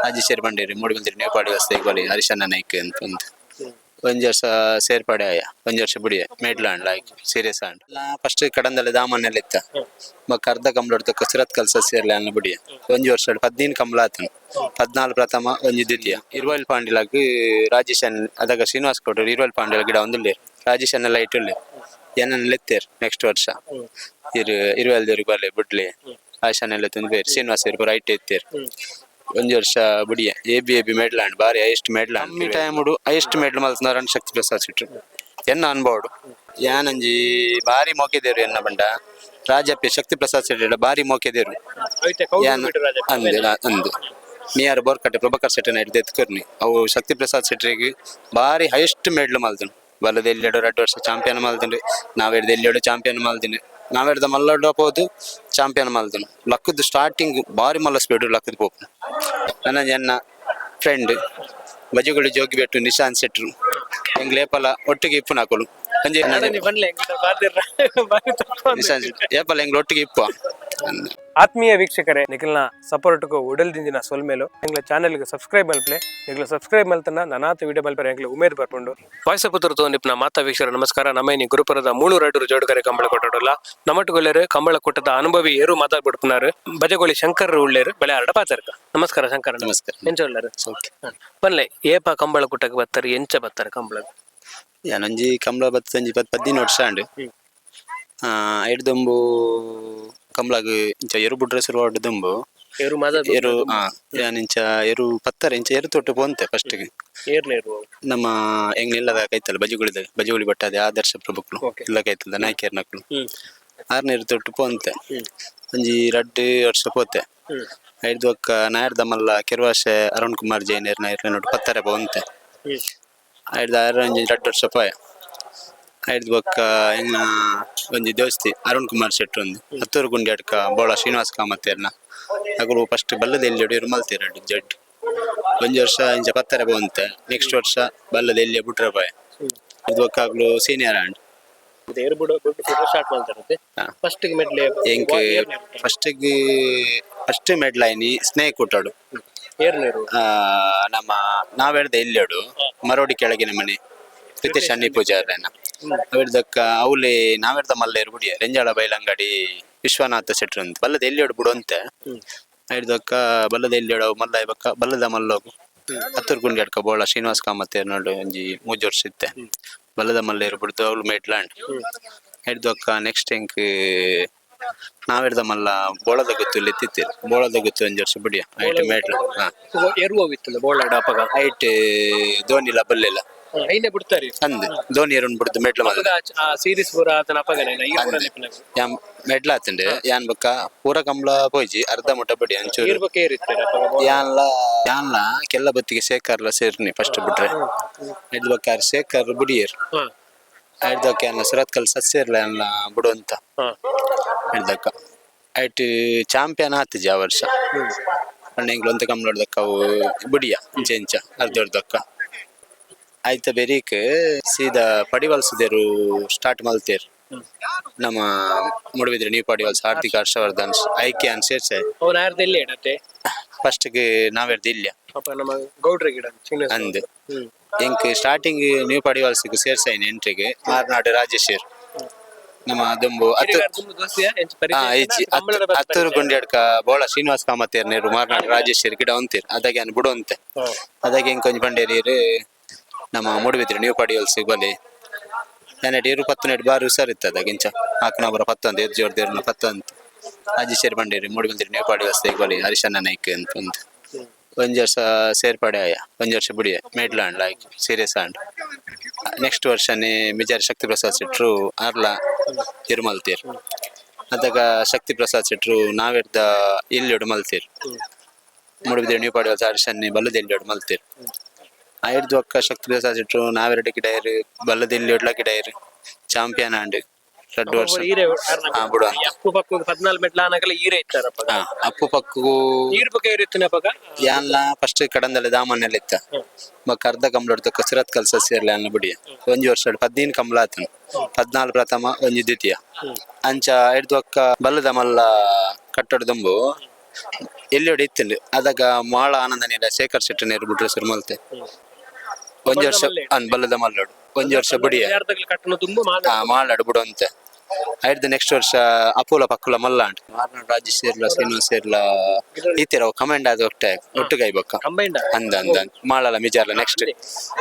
ಅಜ್ಜಿ ಸೇರಿ ಬಂಡೇರಿ ಮೂಡಿಬಂದಿರಿ ನೇಪಾಳಿ ವಸ್ತು ಗೋಲಿ ಹರಿಶಣ್ಣ ನಾಯ್ಕ ಅಂತ ಒಂದು ಒಂಜಿ ವರ್ಷ ಸೇರ್ಪಡೆ ಆಯ ಒಂಜಿ ವರ್ಷ ಬಿಡಿಯ ಮೇಡ್ಲಾಂಡ್ ಲಾಯ್ಕ್ ಸೀರಿಯಸ್ ಆಂಡ್ ಫಸ್ಟ್ ಕಡಂದಲ್ಲಿ ದಾಮನೆಲ್ಲ ಇತ್ತ ಮಕ್ಕ ಅರ್ಧ ಕಂಬಳ ಕಸರತ್ ಕಲ್ಸ ಸೇರ್ಲಿ ಅನ್ನ ಬಿಡಿಯ ಒಂಜಿ ವರ್ಷ 15 ಕಂಬಳ ಆತನು 14 ಪ್ರಥಮ ಒಂಜಿ ದ್ವಿತೀಯ ಇರುವಲ್ ಪಾಂಡಿಲಾಗ್ ರಾಜೇಶ್ ಅದಾಗ ಶ್ರೀನಿವಾಸ್ ಕೊಟ್ಟರು ಇರುವಲ್ ಪಾಂಡಿಲ ಗಿಡ ಒಂದಿಲ್ಲ ರಾಜೇಶ್ ಅನ್ನೆಲ್ಲ ಇಟ್ಟುಳ್ಳಿ ಏನನ್ನೆಲ್ಲ ಎತ್ತೇರ್ ನೆಕ್ಸ್ಟ್ ವರ್ಷ ಇರುವಲ್ದೇವ್ರಿಗೆ ಬರ್ಲಿ ಬಿಡ್ಲಿ ಆಶಾನೆಲ್ಲ ತಂದು ಬೇರೆ ಶ್ರೀನಿವಾಸ ಇರ್ಬಾರ ಐಟ್ ಎತ್ತೇರ್ ಒಂಜಿ ವರ್ಷ ಬುಡಿಯ ಎ ಬಿ ಮೆಡ್ಲಾಂಡ್ ಬಾರಿ ಹೈಯೆಸ್ಟ್ ಮೆಡ್ಲಾಂಡ್ ಕಮ್ಮಿ ಟೈಮ್ ಹೈಯೆಸ್ಟ್ ಮೆಡ್ಲ್ ಮಲ್ತನಾರ ಶಕ್ತಿ ಪ್ರಸಾದ್ ಸಿಟ್ರು ಎನ್ನ ಅನ್ಬೋಡು ಯಾನಂಜಿ ಬಾರಿ ಮೋಕೆದೇರು ಎನ್ನ ಬಂಡ ರಾಜಪ್ಪ ಶಕ್ತಿ ಪ್ರಸಾದ್ ಸಿಟ್ಟ ಬಾರಿ ಮೋಕೆದೇರು ಅಂದು ಮಿಯಾರ್ ಬೋರ್ಕಟ್ಟೆ ಪ್ರಭಾಕರ್ ಶೆಟ್ಟನ ಹಿಡ್ದು ಎತ್ಕರ್ನಿ ಅವು ಶಕ್ತಿ ಪ್ರಸಾದ್ ಶೆಟ್ರಿಗೆ ಬಾರಿ ಹೈಯೆಸ್ಟ್ ಮೆಡ್ಲ್ ಮಲ್ತನು ಬಲ್ಲದ ಎಲ್ಲೆಡು 2 ವರ್ಷ ಚಾಂಪಿಯನ್ ಮಲ್ತಂಡ್ರಿ ನಾವೆಡ್ದು ಎಲ್ಲೆಡು ಚಾಂಪಿಯನ್ ಮಲ್ತೀನಿ ನಾವೆಡ್ದ ಮಲ್ಲಡ್ಡ ಹೋದು ಚಾಂಪಿಯನ್ ಮಲ್ತನು ಲಕ್ಕದ್ದು ಸ್ಟಾರ್ಟಿಂಗ್ ಬಾರಿ ಮಲ್ಲಸ್ಬೇಡು ಲಕ್ಕದ ಪೋಪು ನನ್ನ ಎನ್ನ ಫ್ರೆಂಡ್ ಬಜಗಳಿ ಜೋಗಿ ಬೆಟ್ಟು ನಿಶಾಂತ್ ಶೆಟ್ರು ಹೆಂಗ್ ಲೇಪಲ ಒಟ್ಟಿಗೆ ಇಪ್ಪು ನಾಕಲು ಏಪಲ ಹೆಂಗ್ ಒಟ್ಟಿಗೆ ಇಪ್ಪು ಆತ್ಮೀಯ ವೀಕ್ಷಕರೇ ನಿಖಿಲ್ನ ಸಪೋರ್ಟ್ಗೂ ಉಡಲ್ದಿಂದಿನ ಸೊಲ್ಮೇಲು ಎಂಗ್ಲ ಚಾನೆಲ್ಗೆ ಸಬ್ಸ್ಕ್ರೈಬ್ ಮಲ್ಪಲೆ ನಿಖಿಲ್ ಸಬ್ಸ್ಕ್ರೈಬ್ ಮಲ್ತನ ನಾನಾತ ವಿಡಿಯೋ ಮಲ್ಪರೆ ಎಂಗ್ಲ ಉಮೇದ್ ಬರ್ಕೊಂಡು ವಾಯ್ಸ್ ಪುತ್ತೂರು ತೋನಿಪ್ನ ಮಾತಾ ವೀಕ್ಷಕರ ನಮಸ್ಕಾರ ನಮ್ಮೈನಿ ಗುರುಪುರದ 3 ರಡ್ಡರು ಜೋಡುಗರೆ ಕಂಬಳ ಕೊಟ್ಟೋಡಲ್ಲ ನಮ್ಮಟ್ಟುಗೊಳ್ಳೆರು ಕಂಬಳ ಕೊಟ್ಟದ ಅನುಭವಿ ಏರು ಮಾತಾಡ್ಬಿಡ್తున్నారు ಬಜಗೋಳಿ ಶಂಕರ್ ಉಳ್ಳೇರು ಬೆಳೆ ಅರಡ ಪಾತರ್ಕ ನಮಸ್ಕಾರ ಶಂಕರ ನಮಸ್ಕಾರ ಎಂಚ ಉಳ್ಳರು ಬನ್ಲೆ ಏಪ ಕಂಬಳ ಕುಟ್ಟಕ್ಕೆ ಬರ್ತಾರೆ ಎಂಚ ಬರ್ತಾರೆ ಕಂಬಳ ಯಾನಂಜಿ ಕಂಬಳ ಬತ್ತಂಜಿ 15 ವರ್ಷ ಅಂಡ್ ಐಡ್ದೊಂಬು ಕಂಬಳಗ್ ಇಂಚ ಎರು ಬುಡ್ರೆ ಶುರುವಾಡ್ ದುಂಬು ಎರು ಯಾನಿಂಚ ಎರು ಪತ್ತರ ಇಂಚ ಎರು ತೊಟ್ಟು ಪೋಂತೆ ಫಸ್ಟ್ಗೆ ನಮ್ಮ ಹೆಂಗ್ ಇಲ್ಲದ ಕೈತಲ್ಲ ಬಜಗುಳಿ ಬಟ್ಟದೆ ಆದರ್ಶ ಪ್ರಭುಕ್ಲು ಇಲ್ಲ ಕೈತಲ್ಲ ನಾಯ್ಕೇರ್ ನಕ್ಲು 6 ನೀರು ತೊಟ್ಟು ಪೋಂತೆ ಒಂಜಿ 2 ವರ್ಷ ಪೋತೆ ಐದು ಒಕ್ಕ ನಾಯರ್ದ ಮಲ್ಲ ಕೆರ್ವಾಶೆ ಅರುಣ್ ಕುಮಾರ್ ಜೈನೇರ್ ನಾಯರ್ ನೋಡು ಪತ್ತರ ಪೋಂತೆ ಐದು 2 ವರ್ಷ ಪೋಯ ಐದು ಒಕ್ಕ ಹೆಂಗ ಒಂಜಿ ದೋಸ್ತಿ ಅರುಣ್ ಕುಮಾರ್ ಶೆಟ್ರು ಒಂದು ಹತ್ತೂರು ಗುಂಡಿ ಅಡ್ಕ ಬೋಳ ಶ್ರೀನಿವಾಸ್ ಕಾಮತ್ತೇರ್ನ ಅಗಲು ಫಸ್ಟ್ ಬಲ್ಲದ ಎಲ್ಲಿ ಮಲ್ತೀರ ಜಡ್ ಒಂಜಿ ವರ್ಷ ಇಂಚ ಪತ್ತರ ಪೋಂತೆ ನೆಕ್ಸ್ಟ್ ವರ್ಷ ಬಲ್ಲದ ಎಲ್ಲಿ ಬಿಟ್ರೆ ಪಾಯ ಇದು ಒಕ್ಕ ಆಗ್ಲು ಸೀನಿಯರ್ ಆಂಡ್ ಫಸ್ಟ್ ಮೆಡ್ಲೈನಿ ಸ್ನೇಕ್ ಕೊಟ್ಟಾಡು ನಮ್ಮ ನಾವೆಡ್ದ ಎಲ್ಲಿಯಾಡು ಮರೋಡಿ ಕೆಳಗಿನ ಮನೆ ಪ್ರೀತೇಶ್ ಅನ್ನಿ ಪೂಜಾರನ ಅವಿಡ್ದಕ್ಕ ಅವಲಿ ನಾವೆಡ್ದ ಮಲ್ಲೇರು ಬಿಡಿಯ ರೆಂಜಾಳ ಬೈಲಂಗಡಿ ವಿಶ್ವನಾಥ ಶೆಟ್ರು ಅಂತ ಬಲ್ಲದ ಎಲ್ಲಿಯಾಡು ಬಿಡುವಂತೆ ಹಿಡ್ದಕ್ಕ ಬಲ್ಲದ ಎಲ್ಲಿಯಾಡು ಮಲ್ಲ ಇವಕ್ಕ ಬಲ್ಲದ ಮಲ್ಲೋಗು ಹತ್ತೂರು ಗುಂಡಿ ಅಡ್ಕ ಬೋಳ ಶ್ರೀನಿವಾಸ್ ಕಾಮತ್ತೆ ನೋಡು ಒಂಜಿ 3 ವರ್ಷ ಇತ್ತೆ ಬಲ್ಲದ ಮಲ್ಲೇರು ಬಿಡ್ದು ಅವಳು ಮೇಟ್ಲಾಂಡ್ ಹಿಡ್ದಕ್ಕ ನೆಕ್ಸ್ಟ್ ಹೆಂಗ್ ನಾವೆಡ್ದ ಮಲ್ಲ ಬೋಳದ ಗೊತ್ತು ಎತ್ತಿತ್ತೀರಿ ಬೋಳದ ಗೊತ್ತು ಒಂಜಿ ವರ್ಷ ಬಿಡಿಯ ಐಟ್ ಮೇಟ್ಲ ಐಟ್ ಧೋನಿಲ ಬಲ್ಲೆಲ್ಲ ಅಂದ್ ಧೋನಿ ಎರಡು ಬಿಡ್ದು ಮೆಡ್ಲ ಮೆಡ್ಲ ಆತಂಡೆ ಯಾನ್ ಬಕ್ಕ ಪೂರ ಕಂಬಳ ಪೋಯ್ಜಿ ಅರ್ಧ ಮುಟ್ಟ ಬಿಡಿ ಅಂಚೂರು ಯಾನ್ಲ ಕೆಲ್ಲ ಬತ್ತಿಗೆ ಶೇಖರ್ಲ ಸೇರ್ನಿ ಫಸ್ಟ್ ಬಿಟ್ರೆ ಐದು ಬಕ್ಕ ಶೇಖರ್ ಬಿಡಿಯರ್ ಐದಕ್ಕ ಯಾನ ಸುರತ್ ಕಲ್ ಸಸ್ಯರ್ಲ ಯಾನ್ಲ ಬಿಡುವಂತ ಐದಕ್ಕ ಐಟ್ ಚಾಂಪಿಯನ್ ಆತಿಜಿ ಆ ವರ್ಷ ಅಣ್ಣಂಗ್ಲು ಒಂತ ಕಂಬಳ ಹೊಡ್ದಕ್ಕ ಅವು ಬಿಡಿಯ ಇಂಚ ಇಂಚ ಅರ್ಧರ್ಧಕ್ಕ ಆಯ್ತ ಬೆರೀಕ್ ಸೀದಾ ಪಡಿವಲ್ಸದೇರು ಸ್ಟಾರ್ಟ್ ಮಲ್ತೇರು ನಮ್ಮ ಮುಡುಬಿದ್ರೆ ನೀವು ಪಡಿವಲ್ಸ್ ಆರ್ಥಿಕ ಹರ್ಷವರ್ಧನ್ ಐಕ್ಯ ಅನ್ ಸೇರ್ಸೆ ಫಸ್ಟ್ಗೆ ನಾವೆಡ್ದು ಇಲ್ಯ ಅಂದ್ ಎಂಕ್ ಸ್ಟಾರ್ಟಿಂಗ್ ನ್ಯೂ ಪಡಿವಲ್ಸ್ಗೆ ಸೇರ್ಸೈನ್ ಎಂಟ್ರಿಗೆ ಮಾರ್ನಾಡು ರಾಜೇಶ್ವರ್ ನಮ್ಮ ದುಂಬು ಹತ್ತೂರು ಗುಂಡಿ ಅಡ್ಕ ಬೋಳ ಶ್ರೀನಿವಾಸ್ ಕಾಮತ್ತೇರ್ ನೇರು ಮಾರ್ನಾಡು ರಾಜೇಶ್ವರ್ ಗಿಡ ಒಂತೀರ್ ಅದಾಗೆ ಅನ್ ಬಿಡುವಂತೆ ಅದಾಗೆ ಹೆಂಗ್ ಕೊಂಚ ಬಂಡೇರಿಯರು ನಮ್ಮ ಮೂಡುಬಿದ್ರೆ ನೀವು ಪಡಿವಲ್ಸಿ ಬಲಿ ನಾನೆಡ್ 10 ಬಾರಿ ಹುಷಾರಿತ್ತದ ಗಿಂಚ ಹಾಕನೊಬ್ಬರ 11 ಎದ್ದು ಜೋರ್ದೇರ್ನ 11 ಅಜ್ಜಿ ಸೇರಿ ಬಂಡೇರಿ ಮೂಡುಬಿದ್ರೆ ನೀವು ಪಡಿವಲ್ಸಿ ಬಲಿ ಹರಿಶಣ್ಣ ನಾಯ್ಕ ಅಂತ ಒಂದು ಒಂಜಿ ವರ್ಷ ಸೇರ್ಪಡೆ ಆಯ ಒಂಜಿ ವರ್ಷ ಬಿಡಿಯ ಮೇಡ್ಲಾಂಡ್ ಲಾಯ್ಕ್ ಸೀರಿಯಸ್ ಆಂಡ್ ನೆಕ್ಸ್ಟ್ ವರ್ಷನೇ ಮಿಜಾರ್ ಶಕ್ತಿ ಪ್ರಸಾದ್ ಸಿಟ್ರು ಆರ್ಲ ಇರುಮಲ್ತೀರ್ ಅದಾಗ ಶಕ್ತಿ ಪ್ರಸಾದ್ ಸಿಟ್ರು ನಾವೆಡ್ದ ಇಲ್ಲೆಡು ಮಲ್ತೀರ್ ಮೂಡುಬಿದ್ರೆ ನೀವು ಪಡಿವಲ್ಸಿ ಹರಿಶಣ್ಣಿ ಬಲ್ಲದ ಎಲ್ಲಿಯಡು ಮಲ್ತೀರ್ ಐದು ಒಕ್ಕ ಶಕ್ತಿ ಪ್ರಸಾದ್ ಸಿಟ್ರು ನಾವೆರಡು ಗಿಡ ಇರು ಬಲ್ಲದಲ್ಲಿ ಒಡ್ಲ ಗಿಡ ಇರು ಚಾಂಪಿಯನ್ ಆಂಡ್ 2 ವರ್ಷ ಅಪ್ಪು ಪಕ್ಕು ಯಾನ್ಲ ಫಸ್ಟ್ ಕಡಂದಲ್ಲಿ ದಾಮನೆಲ್ಲ ಇತ್ತ ಮಕ್ಕ ಅರ್ಧ ಕಂಬಳ ಹೊಡ್ದು ಕಸರತ್ ಕಲ್ ಸಸ್ಯರ್ಲ ಅನ್ನ ಬಿಡಿಯ ಒಂಜಿ ವರ್ಷ 15 ಕಂಬಳ ಆತನು 14 ಪ್ರಥಮ ಒಂಜಿ ದ್ವಿತೀಯ ಅಂಚ ಹಿಡ್ದು ಒಕ್ಕ ಬಲ್ಲದ ಮಲ್ಲ ಕಟ್ಟಡ ದುಂಬು ಎಲ್ಲಿ ಹೊಡಿ ಇತ್ತಂಡು ಅದಾಗ ಮಾಳ ಆನಂದನಿಲ್ಲ ಶೇಖರ್ ಶೆಟ್ಟಿ ನೇರು ಬಿಟ್ರೆ ಸರ್ ಮಲ್ತೆ ಒಂಜಿ ವರ್ಷ ಬಲ್ಲದ ಮಲ್ಲೋಡು ಒಂಜಿ ವರ್ಷ ಬುಡಿಯ ಕಟ್ಟಣ ತುಂಬ ಮಾಲಾಡು ಬಿಡು ಅಂತ ಐಡ್ದು ನೆಕ್ಸ್ಟ್ ವರ್ಷ ಅಪೂಲ ಪಕ್ಕುಲ ಮಲ್ಲಾಂಡ್ ಮಾರ್ನಾಡ್ ರಾಜೇಶ್ ಸೇರ್ಲ ಶ್ರೀನಿವಾಸ್ ಸೇರ್ಲ ಈತರ ಕಮೆಂಡ್ ಆದ ಒಟ್ಟಿಗೆ ಬೊಕ್ಕ ಅಂದ ಅಂದ ಮಾಳಲ ಮಿಜಾರ್ಲ ನೆಕ್ಸ್ಟ್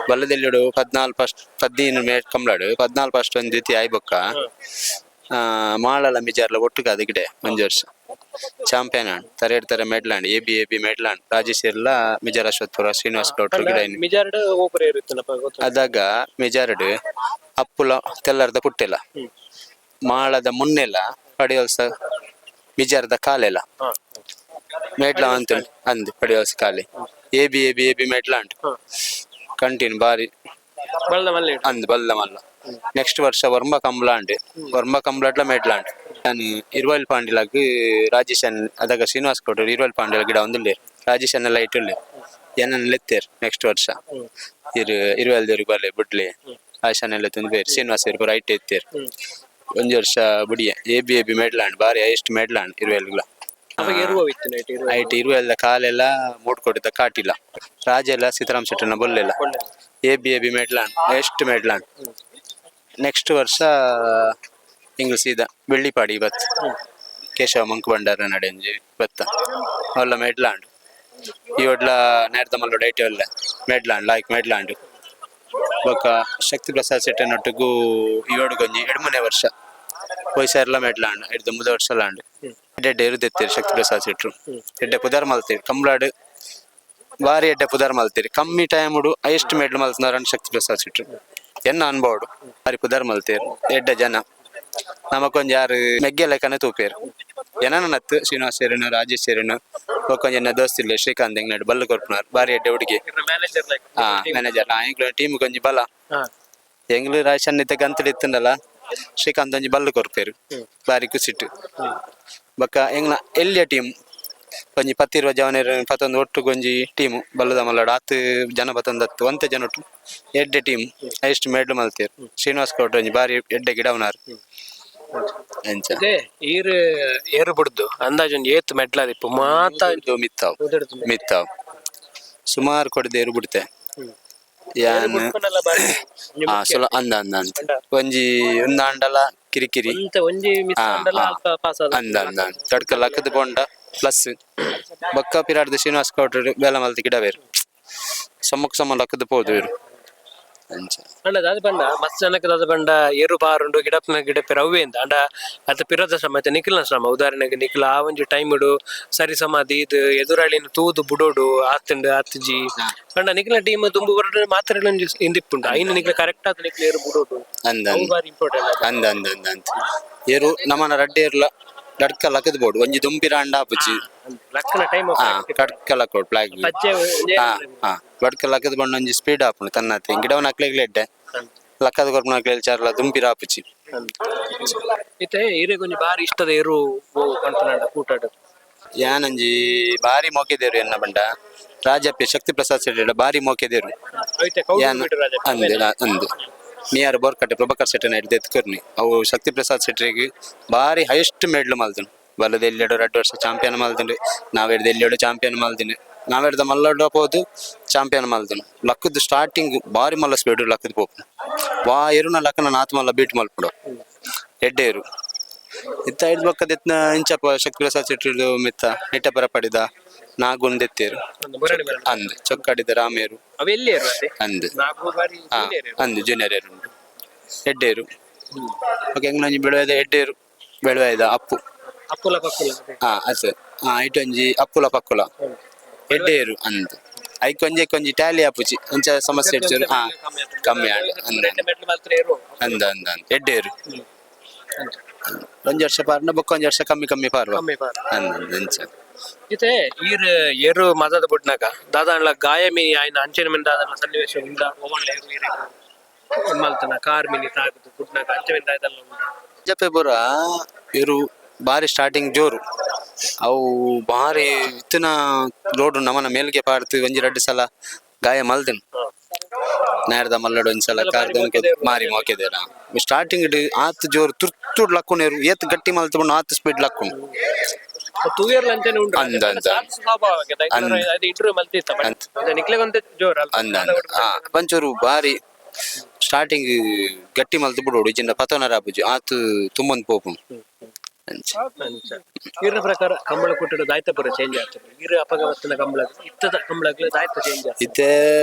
ಬಲ್ಲದೆಲ್ಲಿಡು 14 ಮೇಟ್ ಕಂಬ್ಲಾಡು 14 ಫಸ್ಟ್ ಒಂದು ದ್ವಿತೀಯ ಆಯ್ಬೊಕ್ಕ ಮಾಳಲ ಮಿಜಾರ್ಲ ಒಟ್ಟಿಗೆ ಅದು ಗಿಡ ಒಂಜಿ ವರ್ಷ ಚಾಂಪಿಯನ್ ಆಂಡ್ ತರ ಮೆಡ್ಲಾಂಡ್ ಎ ಬಿ ಮೆಡ್ಲಾಂಡ್ ರಾಜೇಶ್ ಸೇರ್ಲ ಮಿಜಾರ್ ಅಶ್ವತ್ಪುರ ಶ್ರೀನಿವಾಸ್ ಗೌಡ್ರ ಗಿಡ ಅದಾಗ ಮಿಜಾರ್ಡ್ ಅಪ್ಪುಲ ತೆಲ್ಲರ್ದ ಪುಟ್ಟೆಲ ಮಾಳದ ಮುನ್ನೆಲ ಪಡಿಯೋಲ್ಸ ಮಿಜಾರ್ದ ಕಾಲೆಲ ಮೇಡ್ಲ ಅಂತ ಅಂದ್ ಪಡಿಯೋಲ್ಸ ಕಾಲೆ ಎ ಬಿ ಮೇಡ್ಲಾಂಡ್ ಕಂಟಿನ್ಯೂ ಬಾರಿ ಅಂದ್ ಬಲ್ದ ಮಲ್ಲ ನೆಕ್ಸ್ಟ್ ವರ್ಷ ವರ್ಮ ಕಂಬ್ಲಾಡ್ಲ ಮೇಡ್ಲಾಂಡ್ ನಾನು ಇರುವಲ್ ಪಾಂಡಿಲಾಗ್ ರಾಜೇಶ್ ಅದಾಗ ಶ್ರೀನಿವಾಸ್ ಗೌಡ್ರು ಇರುವಲ್ ಪಾಂಡಿಲ ಗಿಡ ಒಂದಿಲ್ಲ ರಾಜೇಶ್ ಅನ್ನೆಲ್ಲ ಇಟ್ಟುಳ್ಳಿ ಏನನ್ನ ಲೆತ್ತೇರ್ ನೆಕ್ಸ್ಟ್ ವರ್ಷ ಇರುವಲ್ ದೇವ್ರಿಗೆ ಬರ್ಲಿ ಬಿಡ್ಲಿ ಆಶಾನೆಲ್ಲ ತಂದು ಬೇರೆ ಶ್ರೀನಿವಾಸ್ ಇರ್ಬರು ಐಟ್ ಎತ್ತೇರ್ ಒಂಜಿ ವರ್ಷ ಬುಡಿಯ ಎ ಬಿ ಮೇಡ್ಲಾಂಡ್ ಬಾರಿ ಹೈಯೆಸ್ಟ್ ಮೇಡ್ಲಾಂಡ್ ಇರುವೆಲ್ಗಳ ಐಟ್ ಇರುವೆಲ್ದ ಕಾಲೆಲ್ಲ ಮೂಡ್ಕೊಟ್ಟಿದ್ದ ಕಾಟಿಲ್ಲ ರಾಜ ಎಲ್ಲ ಸೀತಾರಾಮ್ ಶೆಟ್ಟರ್ನ ಬೊಲ್ಲೆಲ್ಲ ಎ ಬಿ ಮೇಡ್ಲಾಂಡ್ ಹೈಯೆಸ್ಟ್ ಮೇಡ್ಲಾಂಡ್ ನೆಕ್ಸ್ಟ್ ವರ್ಷ ಹಿಂಗ್ ಸೀದಾ ಬೆಳ್ಳಿಪಾಡಿ ಬತ್ ಕೇಶವ ಮಂಕ್ ಭಂಡಾರ ನಡೆಂಜಿ ಬತ್ತ ಅವಲ್ಲ ಮೇಡ್ಲಾಂಡ್ ಈ ಒಡ್ಲ ನೇರ್ದ ಮಲ್ಲೋಡ್ ಐಟಿ ಒಲ್ಲ ಮೇಡ್ಲಾಂಡ್ ಬೊಕ್ಕ ಶಕ್ತಿ ಪ್ರಸಾದ್ ಶೆಟ್ಟನೊಟ್ಟಿಗೂ ಇವಡುಗೊಂಜಿ 2 ವರ್ಷ ವಯಸ್ಸೆರ್ಲ ಮೇಡ್ಲಾಂಡ್ ಹಿಡ್ದು 3 ವರ್ಷ ಲಾಂಡ್ ಎಡ್ಡೆ ಇರುದೆತ್ತೀರಿ ಶಕ್ತಿ ಪ್ರಸಾದ್ ಶೆಟ್ರು ಎಡ್ಡೆ ಪುದಾರ್ ಮಲ್ತೀರಿ ಕಂಬ್ಲಾಡ್ ಬಾರಿ ಎಡ್ಡೆ ಪುದಾರ್ ಮಲ್ತೀರಿ ಕಮ್ಮಿ ಟೈಮ್ ಉಡು ಹೈಯೆಸ್ಟ್ ಮೇಡ್ಲ್ ಮಲ್ತನಾರನ್ ಶಕ್ತಿ ಪ್ರಸಾದ್ ಶೆಟ್ರು ಎನ್ನ ಅನ್ಬೋಡು ಬಾರಿ ಪುದಾರ್ ಮಲ್ತೀರಿ ಎಡ್ಡೆ ಜನ ನಮಕೊಂಜ್ ಯಾರು ಮೆಗ್ಗೆ ಲೆಕ್ಕನೆ ತೂಪೇರು ಏನನ್ನತ್ತು ಶ್ರೀನಿವಾಸ್ ಸೇರಿನ ರಾಜೇಶ್ ಸೇರಿನ ಒಕ್ಕೊಂಜ ದೋಸ್ತಿಲ್ಲ ಶ್ರೀಕಾಂತ್ ಎಂಗ್ನಾಡು ಬಲ್ಲು ಕೊರ್ಪುನಾರ್ ಬಾರಿ ಎಡ್ಡೆ ಹುಡುಗಿ ಮ್ಯಾನೇಜರ್ ಎಂಗ್ಲ ಟೀಮ್ ಕೊಂಜಿ ಬಲ ಎಂಗ್ಲು ರಾಶನ್ ಇತ್ತ ಗಂತಡಿ ಇತ್ತಂಡಲ್ಲ ಶ್ರೀಕಾಂತ್ ಒಂಜಿ ಬಲ್ಲು ಕೊರ್ಪೇರು ಬಾರಿ ಕುಸಿಟ್ಟು ಬೊಕ್ಕ ಎಂಗ್ಲ ಎಲ್ಲಿಯ ಟೀಮ್ ಒಂಜಿ 10-20 ಜವನೇರು 11 ಒಟ್ಟು ಗೊಂಜಿ ಟೀಮು ಬಲ್ಲದ ಮಲ್ಲಾಡು 10 ಜನ 11 ಒಂತೆ ಜನ ಒಟ್ಟು ಎಡ್ಡೆ ಟೀಮ್ ಹೈಯೆಸ್ಟ್ ಮೇಡ್ಲ್ ಮಲ್ತೇರು ಶ್ರೀನಿವಾಸ್ ಗೌಡ್ರು ಒಂಜಿ ಬಾರಿ ಎಡ್ಡೆ ಗಿಡವನಾರು ಎಂಚ ಏರು ಬಿಡ್ದು ಅಂದಾಜೊಂದು ಏತ್ ಮೆಟ್ಲಾದಿಪ್ಪು ಮಾತಾ ಮಿತ್ತಾವ್ ಸುಮಾರು ಕೊಡದೆ ಏರು ಬಿಡ್ತೆ ಯಾನ್ ಅಂದ ಒಂಜಿ ಒಂದು ಆಂಡಲ ಕಿರಿಕಿರಿ ಅಂದ ತಡ್ಕ ಲಕ್ಕದ ಬೊಂಡ ಪ್ಲಸ್ ಬೊಕ್ಕ ಪಿರಾಡ್ದ ಶ್ರೀನಿವಾಸ್ ಗೌಡ್ರು ಬೇಲ ಮಲ್ತಿ ಗಿಡವೇರು ಸಮ್ಮ ಲಕ್ಕದ ಪೋದು ಇರು ಅಂಡ ದಾದ ಪಂಡ ಮಸ್ತ್ ಜನಕ್ಕೆ ದಾದ ಪಂಡ ಏರು ಬಾರುಂಡು ಗಿಡ ಅವೇ ಅಂತ ಅಂಡ ಅದ ಪಿರದ ಶ್ರಮ ಐತೆ ನಿಖಿಲ್ನ ಶ್ರಮ ಉದಾಹರಣೆಗೆ ನಿಖಿಲ್ ಆ ಒಂಜಿ ಟೈಮ್ ಇಡು ಸರಿ ಸಮಾಧಿ ಇದು ಎದುರಾಳಿನ ತೂದು ಬುಡೋಡು ಆತಂಡು ಆತಜಿ ಅಂಡ ನಿಖಿಲ್ನ ಟೀಮ್ ತುಂಬು ಬರೋದು ಮಾತ್ರ ಇಂದಿಪ್ಪುಂಡು ಐನು ನಿಖಿಲ್ ಕರೆಕ್ಟ್ ಆತ ನಿಖಿಲ್ ಏರು ಬುಡೋಡು ಬಾರಿ ಇಂಪಾರ್ಟೆಂಟ್ ಅಂದ ಏರು ನಮ್ಮನ ರಡ್ಡೆ ಇರ್ಲ ಡಡ್ಕ ಲಕ್ಕದ ಬೋಡು ಒಂಜಿ ದುಂಪಿರ ಅಂಡ ಆಪುಜಿ ಕಡ್ಕ ಲಕ್ಕೋಡು ಪ್ಲಾಗ್ ಬಡ್ಕ ಲಕ್ಕದ ಬಂಡ ಒಂಜಿ ಸ್ಪೀಡ್ ಆಪುಂಡು ತನ್ನತ್ತೆ ಗಿಡವನ್ನ ಹಾಕ್ಲಿಗ್ಲೆ ಎಡ್ಡೆ ಲಕ್ಕದ ಕೊರ್ಪುನ ಹಾಕ್ಲಿ ಚಾರ್ಲ ದುಂಪಿರ ಆಪುಜಿ ಇತ್ತೆ ಈರೆ ಕೊಂಚ ಬಾರಿ ಇಷ್ಟದ ಏರು ಕೂಟಾಡ ಯಾನಂಜಿ ಬಾರಿ ಮೋಕೆದೇರು ಎನ್ನ ಬಂಡ ರಾಜಪ್ಪ ಶಕ್ತಿ ಪ್ರಸಾದ್ ಶೆಟ್ಟಿ ಬಾರಿ ಮೋಕೆದೇರು ಅಂದು ನಿಯರ್ ಬೋರ್ಕಟ್ಟೆ ಪ್ರಭಾಕರ್ ಶೆಟ್ಟಿನ ಹಿಡ್ದು ಎತ್ಕೊರ್ನಿ ಅವು ಶಕ್ತಿ ಪ್ರಸಾದ್ ಶೆಟ್ಟಿಗೆ ಬಾರಿ ಹೈಯೆಸ್ಟ್ ಮೆಡ್ಲ್ ಮಲ್ತನು ಬಲ್ಲದ ಎಲ್ಲೆಡು 2 ವರ್ಷ ಚಾಂಪಿಯನ್ ಮಲ್ತಂಡು ನಾವೆಡ್ದು ಎಲ್ಲೆಡು ಚಾಂಪಿಯನ್ ಮಲ್ತಿನಿ ನಾವೆಡ್ದ ಮಲ್ಲಡ್ ಹೋದು ಚಾಂಪಿಯನ್ ಮಲ್ತನು ಲಕ್ಕದ ಸ್ಟಾರ್ಟಿಂಗ್ ಬಾರಿ ಮಲ್ಲ ಸ್ಪೀಡ್ ಲಕ್ಕದ ಪೋಪು ವಾ ಏರುನ ಲಕ್ಕನ ನಾತ್ ಮಲ್ಲ ಬೀಟ್ ಮಲ್ಪಡು ಎಡ್ಡೆ ಏರು ಇತ್ತ ಐದು ಬಕ್ಕದ ಎತ್ನ ಇಂಚಪ್ಪ ಶಕ್ತಿ ಪ್ರಸಾದ್ ಶೆಟ್ಟಿದು ಮಿತ್ತ ನಿಟ್ಟಪರ ಪಡಿದ ನಾಗುಂದೆತ್ತೇರು ಅಂದ್ ಚೊಕ್ಕಾಡಿದ ರಾಮೇರು ಅಂದ್ ಅಂದ್ ಜೂನಿಯರ್ ಏರು ಉಂಟು ಎಡ್ಡೇರು ಹೆಂಗ್ ಬೆಳೆದ ಎಡ್ಡೇರು ಬೆಳೆದ ಅಪ್ಪು ಐಟೊಂಜಿ ಅಪ್ಪುಲ ಪಕ್ಕುಲ ಎಡ್ಡೇರು ಅಂದ್ ಐಕೊಂಜಿ ಟ್ಯಾಲಿ ಆಪುಜಿ ಅಂಚ ಸಮಸ್ಯೆ ಇಡ್ಚೂರು ಕಮ್ಮಿ ಅಂದ ಎಡ್ಡೇರು ಒಂಜಿ ವರ್ಷ ಪಾರ್ನ ಬೊಕ್ಕ ಒಂಜಿ ವರ್ಷ ಕಮ್ಮಿ ಪಾರ್ವ ಅಂಚ ಇತ್ತೆ ಏರು ಮದದ ಬುಡ್ನಾಗ ದಾದಾಂಡ್ಲ ಗಾಯಮಿ ಆಯ್ನ ಅಂಚೆನ ಮಿನ ದಾದಾಂಡ್ಲ ಸನ್ನಿವೇಶ ಉಂಡ ಓವನ್ಲ ಏರು ಮಲ್ತನ ಕಾರ್ ಮಿನಿ ತಾಗದು ಬುಡ್ನಾಗ ಅಂಚೆನ ದಾಯದಲ್ಲ ಜಪೆ ಬುರ ಏರು ಬಾರಿ ಸ್ಟಾರ್ಟಿಂಗ್ ಜೋರು ಅವು ಬಾರಿ ಇತ್ತಿನ ರೋಡ್ ನಮನ ಮೇಲ್ಗೆ ಪಾಡ್ತು ಒಂಜಿ 2 ಸಲ ಗಾಯ ಮಲ್ದನು ನೇರದ ಮಲ್ಲಡು ಒಂದ್ಸಲ ಕಾರ್ದ ಮಾರಿ ಮೋಕೆದೇರ ಸ್ಟಾರ್ಟಿಂಗ್ ಆತ್ ಜೋರು ತುರ್ತುಡ್ ಲಕ್ಕುನೇರು ಏತ್ ಗಟ್ಟಿ ಮಲ್ತು ಆತ್ ಸ್ಪೀಡ್ ಲಕ್ಕುಂಡು ತೂಯರ್ಲ ಅಂತಾನೆ ಉಂಟು ಅಂದ ಅಂದ ಸ್ವಭಾವಕ್ಕೆ ಅಂದ ಇಂಟರ್ವ್ಯೂ ಮಲ್ತಿತ್ತ ನಿಕ್ಲೆ ಒಂದು ಜೋರ್ ಅಂದ ಒಂಚೂರು ಬಾರಿ ಸ್ಟಾರ್ಟಿಂಗ್ ಗಟ್ಟಿ ಮಲ್ತು ಬಿಡೋಡು ಇಜಿಂದ ಪತನ ರಾಬುಜಿ ಆತು ತುಂಬೊಂದು ಪೋಪು ಇರ ಪ್ರಕಾರ ಕಂಬಳ ಕೊಟ್ಟಿರೋ ದಾಯ್ತ ಪುರ ಚೇಂಜ್ ಆಗ್ತದೆ ಇರ ಅಪಘಾತನ ಕಂಬಳ ಇತ್ತದ ಕಂಬಳಗಳು ದಾಯ್ತ ಚೇಂಜ್ ಆಗ್ತದೆ ಇತ್ತೆ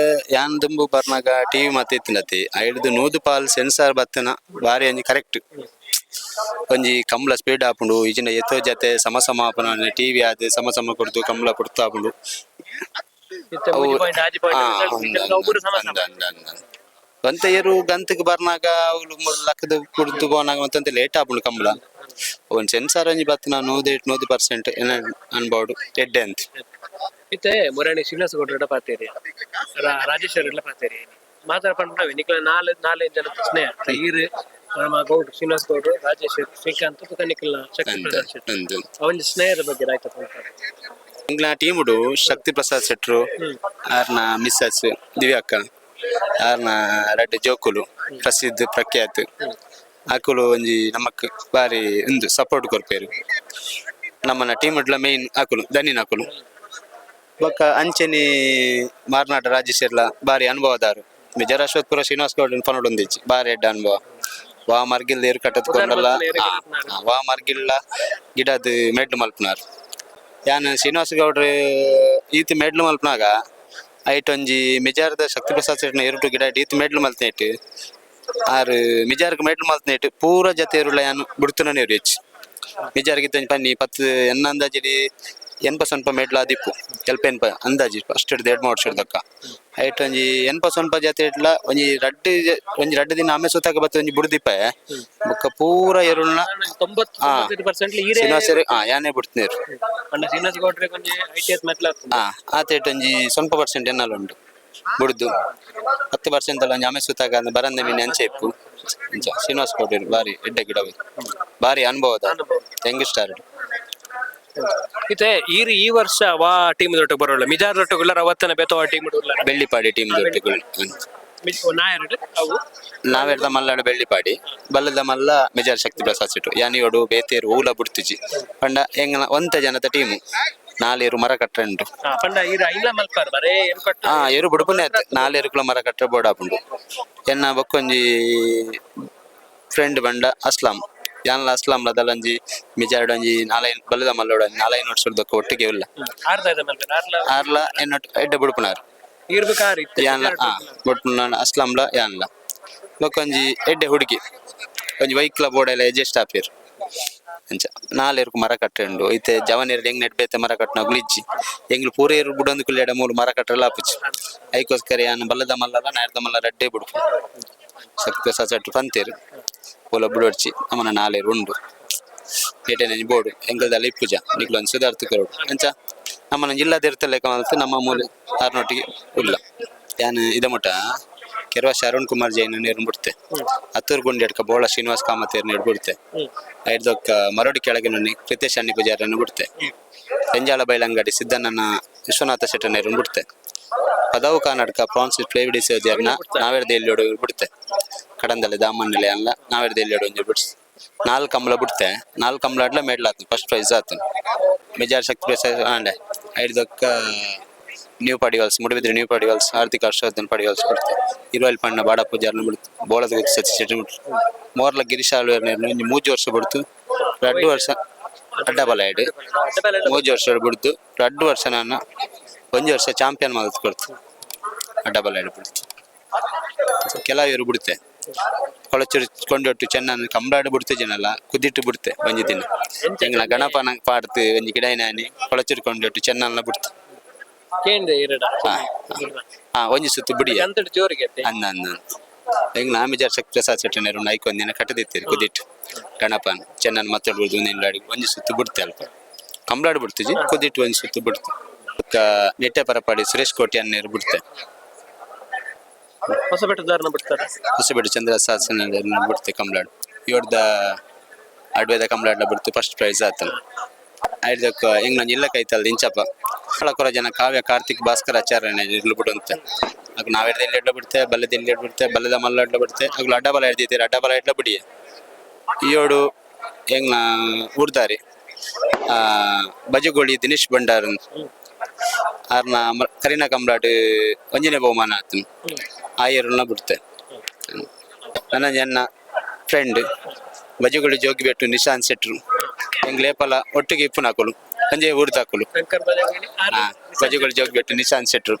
ಯಾನ್ ದುಂಬು ಬರ್ನಾಗ ಟಿವಿ ಮತ್ತೆ ಇತ್ತಿನತಿ ಐಡ್ದು ನೂದು ಪಾಲ್ ಸೆನ್ಸಾರ್ ಬತ್ತನ ಬಾರಿ ಒಂಜಿ ಕರೆಕ್ಟ್ ಒಂಜಿ ಕಂಬಳ ಸ್ಪೀಡ್ ಆಪುಂಡು ಇಜಿನ ಎತ್ತೋ ಜತೆ ಸಮ ಸಮ ಆಪನ ಟಿವಿ ಆದ್ ಸಮ ಸಮ ಕೊಡ್ತು ಕಂಬಳ ಕೊಡ್ತು ಆಪುಂಡು ಒಂತ ಏರು ಗಂತಕ್ ಬರ್ನಾಗ ಅವ್ಲು 3 ಲಕ್ಷದ ಕುಡ್ದು ಹೋನಾಗ ಒಂತ ಲೇಟ್ ಆಪುಂಡು ಕಂಬಳ ಒಂದ್ ಸೆನ್ಸಾರ್ ಒಂಜಿ ಬತ್ತನ 100% ಏನ ಅನ್ಬೋದು ಎಡ್ಡೆ ಅಂತ ಇತ್ತೆ ಮೊರಾಣಿ ಶ್ರೀನಿವಾಸ ಗೌಡ್ರ ಪಾತೇರಿ ರಾಜೇಶ್ವರ ಪಾತೇರಿ ಮಾತಾಡ ಪಂಡ ನಿಕ್ಲ ನಾಲ್ಕು ಜನ ಸ್ನೇಹ ಈರು ನಮ್ಮ ಗೌಡ್ರು ಶ್ರೀನಿವಾಸ ಗೌಡ್ರು ರಾಜೇಶ್ವರ್ ಶ್ರೀಕಾಂತ್ ನಿಕ್ಲ ಶಕ್ತಿ ಪ್ರಸಾದ್ ಶೆಟ್ರು ಅವನ ಸ್ನೇಹದ ಬಗ್ಗೆ ಆಯ್ತು ಇಂಗ್ಲ ಟೀಮುಡು ಶಕ್ತಿ ಪ್ರಸಾದ್ ಶೆಟ್ರು ಆರ್ನ ಮಿಸ್ಸಸ್ ದಿವ್ಯಾಕ್ಕ ಆರ್ನ ರೆಡ್ಡಿ ಜೋಕುಲು ಪ್ರಸಿದ್ಧ ಪ್ರಖ್ಯಾತ್ ಆಕುಲು ಒಂಜಿ ನಮಕ್ ಬಾರಿ ಒಂದು ಸಪೋರ್ಟ್ ಕೊರ್ಪೇರು ನಮ್ಮನ ಟೀಮ್ ಇಡ್ಲ ಮೇನ್ ಆಕುಲು ದನಿನ್ ಆಕುಲು ಬೊಕ್ಕ ಅಂಚೆನಿ ಮಾರ್ನಾಟ ರಾಜೇಶ್ವರ್ಲ ಬಾರಿ ಅನುಭವದಾರು ಮಿಜಾರ್ ಅಶ್ವತ್ಪುರ ಶ್ರೀನಿವಾಸ ಗೌಡ ಪನೊಡೊಂದಿಜ್ಜಿ ಬಾರಿ ಎಡ್ಡ ಅನುಭವ ವಾ ಮರ್ಗಿಲ್ ಏರು ಕಟ್ಟದ್ಕೊಂಡಲ್ಲ ವಾ ಮರ್ಗಿಲ್ಲ ಗಿಡದ್ ಮೆಡ್ಲು ಮಲ್ಪನಾರ್ ಯಾನ್ ಶ್ರೀನಿವಾಸ ಗೌಡ್ರ ಈತ್ ಮೆಡ್ಲು ಮಲ್ಪನಾಗ ಐಟ್ ಒಂಜಿ ಮಿಜಾರ್ದ ಶಕ್ತಿ ಪ್ರಸಾದ್ ಸೆಟ್ನ ಎರಡು ಗಿಡ ಈತ್ ಮೆಡ್ಲು ಮಲ್ತನೇಟ್ ಆರು ಮಿಜಾರ್ಗ್ ಮೆಡ್ಲು ಮಲ್ತನೇಟ್ ಪೂರ ಜತೆ ಇರುಳ ಯಾನ್ ಬಿಡ್ತುನನೇ ಇರು ಹೆಚ್ಚು ಮಿಜಾರ್ಗಿತ್ತ ಪನ್ನಿ 10 ಎನ್ನ ಅಂದಾಜಿಡಿ 80% ಮೆಡ್ಲು ಆದಿಪ್ಪು ಎಲ್ಪ ಅಂದಾಜಿ ಫಸ್ಟ್ ಹಿಡ್ದು 2-3 ವರ್ಷ ಹಿಡ್ದಕ್ಕ ಐಟ್ ಒಂಜಿ 80% ಜತೆ ಇಡ್ಲ ಒಂಜಿ ರಡ್ಡು ದಿನ ಆಮೆ ಸುತ್ತಾಕ ಬತ್ತ ಒಂಜಿ ಬುಡ್ದಿಪ್ಪ ಬೊಕ್ಕ ಪೂರ ಎರುಳ್ನ 90% ಶ್ರೀನಿವಾಸ ಯಾನೇ ಬಿಡ್ತನೇರು ಶ್ರೀನಿವಾಸ ಗೌಡ್ರೆ ಆತೇಟ್ ಒಂಜಿ ಸ್ವಲ್ಪ ಪರ್ಸೆಂಟ್ ಎನ್ನಲ್ಲ ಉಂಟು ಬುಡ್ದು 10% ಅಲ್ಲ ಒಂಜಿ ಆಮೆ ಸುತ್ತಾಕ ಬರಂದ ಮೀನು ಅಂಚೆ ಇಪ್ಪು ಶ್ರೀನಿವಾಸ ಗೌಡ್ರು ಬಾರಿ ಎಡ್ಡೆ ಗಿಡ ಬಾರಿ ಅನುಭವದ ಹೆಂಗ್ ಸ್ಟಾರ್ ಇತ್ತೆ ಈ ವರ್ಷ ವಾ ಟೀಮ್ ದೊಟ್ಟಗೆ ಬರೋಲ್ಲ ಮಿಜಾರ್ ದೊಟ್ಟಗುಲ್ಲ ಅವತ್ತನ ಬೇತವ ಟೀಮ್ ಬೆಳ್ಳಿಪಾಡಿ ಟೀಮ್ ದೊಟ್ಟಗಳು ನಾವೆರ್ದ ಮಲ್ಲಾಡು ಬೆಳ್ಳಿಪಾಡಿ ಬಲ್ಲದ ಮಲ್ಲ ಮಿಜಾರ್ ಶಕ್ತಿ ಪ್ರಸಾದ್ ಸಿಟ್ಟು ಯಾನಿಯೋಡು ಬೇತೇರು ಊಲ ಬುಡ್ತಿಜಿ ಪಂಡ ಎಂಗನ ಒಂತ ಜನದ ಟೀಮು ನಾಲೇರು ಮರ ಕಟ್ರೆ ಉಂಟು ಏರು ಬುಡುಪುನೆ ನಾಲೇರುಕುಲ ಮರ ಕಟ್ರೆ ಬೋಡಾಪುಂಡು ಎನ್ನ ಬೊಕ್ಕೊಂಜಿ ಫ್ರೆಂಡ್ ಬಂಡ ಅಸ್ಲಾಂ ಯಾನ್ಲ ಅಸ್ಲಾಂಲ ದಲಂಜಿ ಮಿಜಾರ್ಡ್ ಒಂಜಿ ಬಲ್ಲದ ಮಲ್ಲೋಡ 4 ವರ್ಷದಕ್ಕ ಒಟ್ಟಿಗೆ ಇಲ್ಲ ಆರ್ಲ ಎನ್ನೊಟ್ಟು ಎಡ್ಡೆ ಬುಡುಪುನಾರು ಯಾನ್ಲ ಬುಡ್ಪುನ ಅಸ್ಲಾಂಲ ಯಾನ್ಲ ಬೊಕ್ಕೊಂಜಿ ಎಡ್ಡೆ ಹುಡುಗಿ ಒಂಜಿ ಬೈಕ್ಲ ಬೋಡೆಲ್ಲ ಎಡ್ಜಸ್ಟ್ ಆಪೇರು ಅಂಚ 4 ಮರ ಕಟ್ಟೆ ಉಂಡು ಐತೆ ಜವನೇರು ಹೆಂಗ್ ನೆಡ್ಬೇತೆ ಮರ ಕಟ್ಟನ ಗುಳಿಜ್ಜಿ ಎಂಗ್ಲು ಪೂರೇರು ಬುಡೊಂದು ಕುಲ್ಲೆಡ 3 ಮರ ಕಟ್ಟಲ್ಲ ಆಪುಜಿ ಐಕೋಸ್ಕರ ಯಾನ್ ಬಲ್ಲದ ಮಲ್ಲಲ ನಾಯರ್ದ ಮಲ್ಲ ರಡ್ಡೆ ಬುಡುಪು ಶಕ್ತಿ ಸಚಟ್ಟು ಪಂತೇರು ಪೋಲ ಬುಡೊಡ್ಚಿ ನಮ್ಮನ 4 ಉಂಡು ಏಟೇನೆ ಬೋರ್ಡು ಎಂಗಲ್ದಲ್ಲ ಇಪ್ಪುಜ ನಿಕ್ಲೊಂದು ಸುಧಾರ್ಥ ಕರೋಡು ಅಂಚ ನಮ್ಮನ ಜಿಲ್ಲಾದ ಇರ್ತಲೆಕ್ಕ ಮಲ್ತು ನಮ್ಮ ಮೂಲೆ ಆರ್ನೊಟ್ಟಿಗೆ ಉಲ್ಲ ಯಾನ್ ಇದ ಮುಟ ಕೆರವಾಶ ಅರುಣ್ ಕುಮಾರ್ ಜೈನ್ ನೇರು ಬಿಡ್ತೆ ಹತ್ತೂರು ಗುಂಡೆಡ್ಕ ಬೋಳ ಶ್ರೀನಿವಾಸ ಕಾಮತೇರ್ ನೇರು ಬಿಡ್ತೆ ಐದೊಕ್ಕ ಮರಡಿ ಕೆಳಗೆ ನುನ್ನಿ ಪ್ರಿತೇಶ್ ಅನ್ನಿ ಪೂಜಾರನ್ನು ಬಿಡ್ತೆ ಎಂಜಾಳ ಬೈಲಂಗಡಿ ಸಿದ್ದಣ್ಣನ ವಿಶ್ವನಾಥ ಶೆಟ್ಟ ನೇರು ಬಿಡ್ತೆ ಪದವು ಕರ್ನಾಟಕ ಫ್ರಾನ್ಸಿಸ್ ಪ್ಲೇವಿಡಿ ಸೇರ್ನ ನಾವೆರ್ದ ಎಲ್ಲಿಯೋಡು ಬಿಡ್ತೆ ಕಡಂದಲೆ ದಾಮನ್ನಲೆ ಅಲ್ಲ ನಾವೆರ್ದ ಎಲ್ಲಿಯೋಡು ಒಂಜಿ ಬಿಡ್ಸ್ 4 ಕಂಬಳ ಬಿಡ್ತೆ 4 ಕಂಬಳ ಆಡ್ಲ ಮೆಡ್ಲ್ ಆತು ಫಸ್ಟ್ ಪ್ರೈಸ್ ಆತು ಮಿಜಾರ್ ಶಕ್ತಿ ಪ್ರಸಾದ್ ಆಂಡೆ ಐದೊಕ್ಕ ನ್ಯೂ ಪಡಿವಲ್ಸ್ ಮುಡಿಬಿದ್ರೆ ನ್ಯೂ ಪಡಿವಲ್ಸ್ ಆರ್ಥಿಕ ಹರ್ಷವರ್ಧನ್ ಪಡಿವಲ್ಸ್ ಬಿಡ್ತೆ ಇರುವಲ್ ಪಣ್ಣ ಬಾಡ ಪೂಜಾರ್ನ ಬಿಡ್ತು ಬೋಳದ ಗುತ್ತಿ ಸಚಿ ಶೆಟ್ಟಿ ಬಿಡ್ತು ಮೋರ್ಲ ಗಿರೀಶ್ ಆಳ್ವೇರ್ನೇರ್ನ ಒಂಜಿ 3 ವರ್ಷ ಬಿಡ್ತು 2 ವರ್ಷ ಅಡ್ಡಬಲ ಐಡು 3 ವರ್ಷ ಬಿಡ್ತು 2 ವರ್ಷ ನಾನು 1 ವರ್ಷ ಚಾಂಪಿಯನ್ ಮಲ್ತು ಕೊಡ್ತು ಅಡ್ಡಬಲ ಐಡು ಬಿಡ್ತು ಕೆಲವರು ಬಿಡುತ್ತೆ ಕೊಳಚೂರು ಕೊಂಡೊಟ್ಟು ಚೆನ್ನ ಕಂಬಳಾಡು ಬಿಡ್ತೆ ಜನಲ್ಲ ಕುದಿಟ್ಟು ಬಿಡ್ತೆ ಒಂಜಿ ದಿನ ಎಂಗ್ಲ ಗಣಪನ ಪಾಡ್ತು ಒಂಜಿ ಗಿಡೈನಾನಿ ಕೊಳಚೂರು ಕೊಂಡೊಟ್ಟು ಚೆನ್ನ ಬಿಡ್ತು ಒಂಜಿ ಸುತ್ತು ಬಿಡಿ ಅಂದ ಹೆಂಗ್ ನಾ ಮಿಜಾರ್ ಶಕ್ತಿ ಪ್ರಸಾದ್ ಶೆಟ್ಟನೇರು ಐಕೊಂದಿನ ಕಟ್ಟದಿತ್ತೀರಿ ಕುದಿಟ್ಟು ಗಣಪನ್ ಚೆನ್ನ ಮತ್ತೊಡ್ ಬಿಡ್ದು ನಿಲ್ಲಾಡಿ ಒಂಜಿ ಸುತ್ತು ಬಿಡ್ತೆ ಅಲ್ಪ ಕಂಬಳಾಡು ಬಿಡ್ತಿಜಿ ಕುದಿಟ್ಟು ಒಂಜಿ ಸುತ್ತು ಬಿಡ್ತು ನೆಟ್ಟೆ ಪರಪಾಡಿ ಸುರೇಶ್ ಕೋಟಿ ಅನ್ನೇರು ಬಿಡ್ತೆ ಹೊಸಬೆಟ್ಟು ಚಂದ್ರ ಸಾಸನ ಬಿಡ್ತೆ ಕಂಬಳಾಡು ಇವಡ್ದ ಅಡ್ವೇದ ಕಂಬಳಾಡ್ಲ ಬಿಡ್ತು ಫಸ್ಟ್ ಪ್ರೈಸ್ ಆತನ ಐದಕ್ಕ ಹೆಂಗ್ ನಾನು ಇಲ್ಲ ಕೈತಲ್ದ ಇಂಚಪ್ಪ ಕೊರ ಜನ ಕಾವ್ಯ ಕಾರ್ತಿಕ್ ಭಾಸ್ಕರ್ ಆಚಾರ್ಯ ಇರ್ಲು ಬಿಡುಂತೆ ಆಗ ನಾವೆಡ್ದಲ್ಲಿ ಎಡ್ಲ ಬಿಡ್ತೆ ಬಲ್ಲದಲ್ಲಿ ಎಡ್ ಬಿಡ್ತೆ ಬಲ್ಲದ ಮಲ್ಲ ಎಡ್ಲ ಬಿಡ್ತೆ ಆಗ್ಲು ಅಡ್ಡಬಲ ಎಡ್ದಿದ್ದೀರಿ ಅಡ್ಡಬಲ ಎಡ್ಲ ಬಿಡಿ ಈಯೋಡು ಹೆಂಗ್ ನಾ ಊರ್ದಾರಿ ಬಜಗೋಳಿ ದಿನೇಶ್ ಭಂಡಾರ್ ಆರ್ನ ಕರೀನಾ ಕಂಬ್ರಾಡ್ ಒಂಜನೇ ಬಹುಮಾನ ಆತನು ಆಯರ್ನ ಬಿಡ್ತೆ. ನನ್ನ ಜನ ಫ್ರೆಂಡ್ ಬಜಗೋಳಿ ಜೋಗಿ ಬೆಟ್ಟು ನಿಶಾಂತ್ ಶೆಟ್ರು ಹೆಂಗ್ ಲೇಪಲ ಒಟ್ಟಿಗೆ ಇಪ್ಪು ಹಾಕಲು ಸಂಜೆ ಊರ್ದಾಕಲು. ಬಜಗೋಳಿ ಜೋಗಿ ಬೆಟ್ಟು ನಿಶಾಂತ್ ಶೆಟ್ರು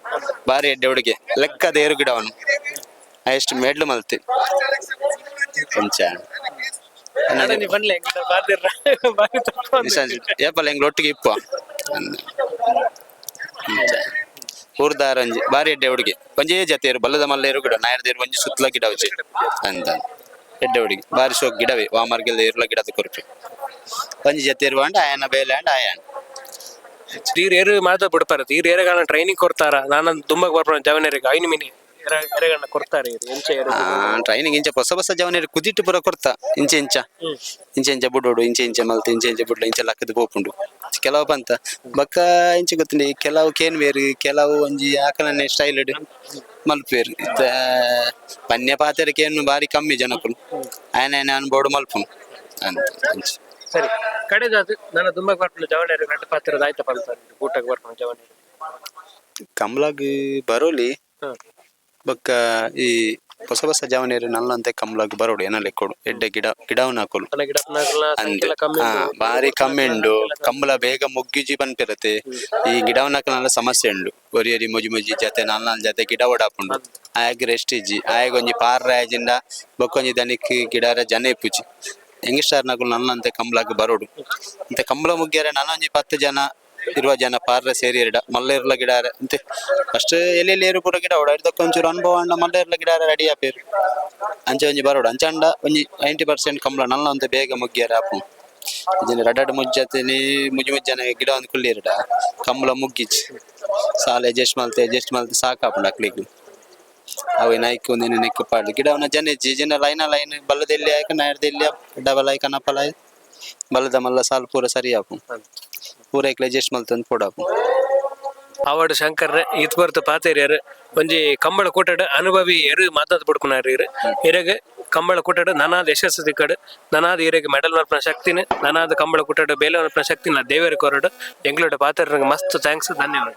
ಬಾರಿ ಎಡ್ಡೆ ಹುಡುಗಿ ಲೆಕ್ಕದ ಏರು ಗಿಡ ಅವನು ಎಷ್ಟು ಮೆಡ್ಲು ಮಲ್ತೆ ಕೊಂಚ ಏಪಲ್ಲ ಹೆಂಗ್ ಒಟ್ಟಿಗೆ ಇಪ್ಪ ಊರ್ದಾರಂಜಿ ಬಾರಿ ಎಡ್ಡೆ ಹುಡುಗಿ ಒಂಜೇ ಜತೆಯರು ಬಲ್ಲದ ಮಲ್ಲೇರು ಗಿಡ ನಾಯರ್ದೇರು ಒಂಜಿ ಸುತ್ತಲ ಗಿಡ ವಚ್ಚೆ ಅಂತ ಎಡ್ಡೆ ಹುಡುಗಿ ಬಾರಿ ಶೋಕ್ ಗಿಡವೇ ವಾಮರ್ಗೆಲ್ಲ ಇರ್ಲ ಗಿಡದ ಕೊರಪೆ ಒಂಜಿ ಜತೆಯರು ಅಂಡ್ ಆಯನ ಬೇಲೆ ಅಂಡ್ ಆಯನ್ ತೀರ್ ಮಾತಾ ಬಿಡ್ತಾರ ತೀರ್ ಏರಗಾನ ಟ್ರೈನಿಂಗ್ ಕೊಡ್ತಾರ. ನಾನು ತುಂಬಾ ಬರ್ಪ ಜವನೇರಿಗೆ ಐನು ಮಿನಿ ಎರೆಗಣ್ಣ ಕೊಡ್ತಾರೆ ಟ್ರೈನಿಂಗ್ ಇಂಚ ಹೊಸ ಜವನೇರಿ ಕುದಿಟ್ಟು ಪುರ ಕೊಡ್ತಾ ಇಂಚೆ ಇಂಚೆ ಬುಡೋಡು ಇಂಚೆ ಮಲ್ತು ಇಂಚೆ ಬುಡ್ಲು ಇಂಚೆ ಲಕ್ಕದ ಪೋಪುಂಡು ಕೆಲವು ಬಂತ ಬಕ್ಕ ಇಂಚೆ ಗೊತ್ತುಂಡಿ ಕೆಲವು ಕೇನ್ವೇರು ಕೆಲವು ಒಂಜಿ ಆಕಲನ್ನೇ ಸ್ಟೈಲ್ ಮಲ್ಪೇರು ಇತ್ತ ಪನ್ಯ ಪಾತೆರಕೇನು ಬಾರಿ ಕಮ್ಮಿ ಜನಕ್ಕಳು ಆಯನ ಅನ್ಬೋಡು ಮಲ್ಪುನು ಅಂತ. ಸರಿ ಕಡೆದಾದ ನಾನು ತುಂಬಾ ಬರ್ಕೊಂಡು ಜವನೇರಿ ಗಂಟೆ ಪಾತ್ರದ ಆಯ್ತಾ ಬರ್ತಾರೆ ಊಟಕ್ಕೆ ಬರ್ಕೊಂಡು ಜವನೇರಿ ಕಮ್ಲಾಗ್ ಬರೋಲಿ ಬೊಕ್ಕ ಈ ಹೊಸ ಜವನೇರು ನಲ್ಲಂತೆ ಕಮ್ಲಾಗ್ ಬರೋಡು ಏನಲ್ಲ ಕೊಡು ಎಡ್ಡೆ ಗಿಡವನ್ನ ಹಾಕೋಳು ಬಾರಿ ಕಮ್ಮಿ ಉಂಡು ಕಂಬಳ ಬೇಗ ಮುಗ್ಗಿಜಿ ಬಂದ್ಪಿರತ್ತೆ. ಈ ಗಿಡವನ್ನ ಹಾಕಲ ಸಮಸ್ಯೆ ಉಂಡು ಒರಿಯರಿ ಮುಜಿ ಜತೆ ನಾಲ್ ಜತೆ ಗಿಡ ಓಡಾಪುಂಡು ಆಯಗ್ ರೆಸ್ಟ್ ಇಜ್ಜಿ ಆಯಗ್ ಒಂಜಿ ಪಾರ್ರ ಆಯಜಿಂದ ಬೊಕ್ಕೊಂಜಿ ದನಿಕ್ ಗಿಡರ ಜನ ಇಪ್ಪುಜಿ ಯಂಗ್ಸ್ಟರ್ ನಕಲು ನಲ್ಲಂತೆ ಕಂಬಳಾಗ್ ಬರೋಡು ಅಂತೆ ಕಂಬಳ ಮುಗ್ಗ್ಯಾರ ನಾನೊಂಜಿ 10 ಜನ 20 ಜನ ಪಾರ್ರ ಸೇರಿ ಮಲ್ಲೇರ್ಲ ಗಿಡ ಅಂತೆ ಫಸ್ಟ್ ಎಲ್ಲಿ ಏರು ಪೂರ ಗಿಡ ಓಡಾಡಿದಕ್ಕ ಒಂಚೂರು ಅನುಭವ ಅಂಡ ಮಲ್ಲೇರ್ಲ ಗಿಡ ರೆಡಿ ಆಪೇರು ಅಂಚೆ ಒಂಜಿ ಬರೋಡು ಅಂಚಂಡ ಒಂಜಿ 90% ಕಂಬಳ ನಲ್ಲ ಅಂತೆ ಬೇಗ ಮುಗ್ಗ್ಯಾರ ಆಪು ಇದನ್ನ ರಡ್ಡಾಡ್ ಮುಜ್ಜತೀನಿ ಮುಜಿ ಜನ ಗಿಡ ಒಂದು ಕುಳ್ಳಿರಡ ಕಂಬಳ ಮುಗ್ಗಿಜ್ ಸಾಲ ಅಡ್ಜಸ್ಟ್ ಮಲ್ತೆ ಸಾಕಾಪುಂಡು ಅಕ್ಲಿಗೆ ಅವು ನೈಕ್ ಒಂದಿನ ನೆಕ್ ಪಾಡು ಗಿಡವನ್ನ ಜನ ಲೈನ್ ಬಲ್ಲದಲ್ಲಿ ಆಯ್ಕ ನಾಯರ್ದಲ್ಲಿ ಡಬಲ್ ಆಯ್ಕ ನಪಲ ಬಲ್ಲದ ಮಲ್ಲ ಸಾಲು ಪೂರ ಸರಿ ಆಪು ಪೂರ ಅಡ್ಜಸ್ಟ್ ಮಲ್ತಂದು ಕೊಡಾಪು. ಅವಾರ್ಡ್ ಶಂಕರ್ ಇತ್ ಬರ್ತ ಪಾತೇರಿಯರು ಒಂಜಿ ಕಂಬಳ ಕೂಟಡ್ ಅನುಭವಿ ಎರು ಮಾತಾಡ್ ಬಿಡ್ಕೊನಾರ ಇರಗೆ ಕಂಬಳ ಕೂಟಡ್ ನನಾದ ಯಶಸ್ಸು ದಿಕ್ಕಡು ನನಾದ ಇರಗೆ ಮೆಡಲ್ ಮಲ್ಪನ ಶಕ್ತಿನ ನನಾದ ಕಂಬಳ ಕೂಟಡ್ ಬೇಲೆ ಮಲ್ಪನ ಶಕ್ತಿನ ದೇವೇರು ಕೊರಡು ಎಂಗ್ಲೋಡ ಪಾತೇರಿಗೆ ಮಸ್ತ್ ಥ್ಯಾಂಕ್ಸ್ ಧನ್ಯವಾದ.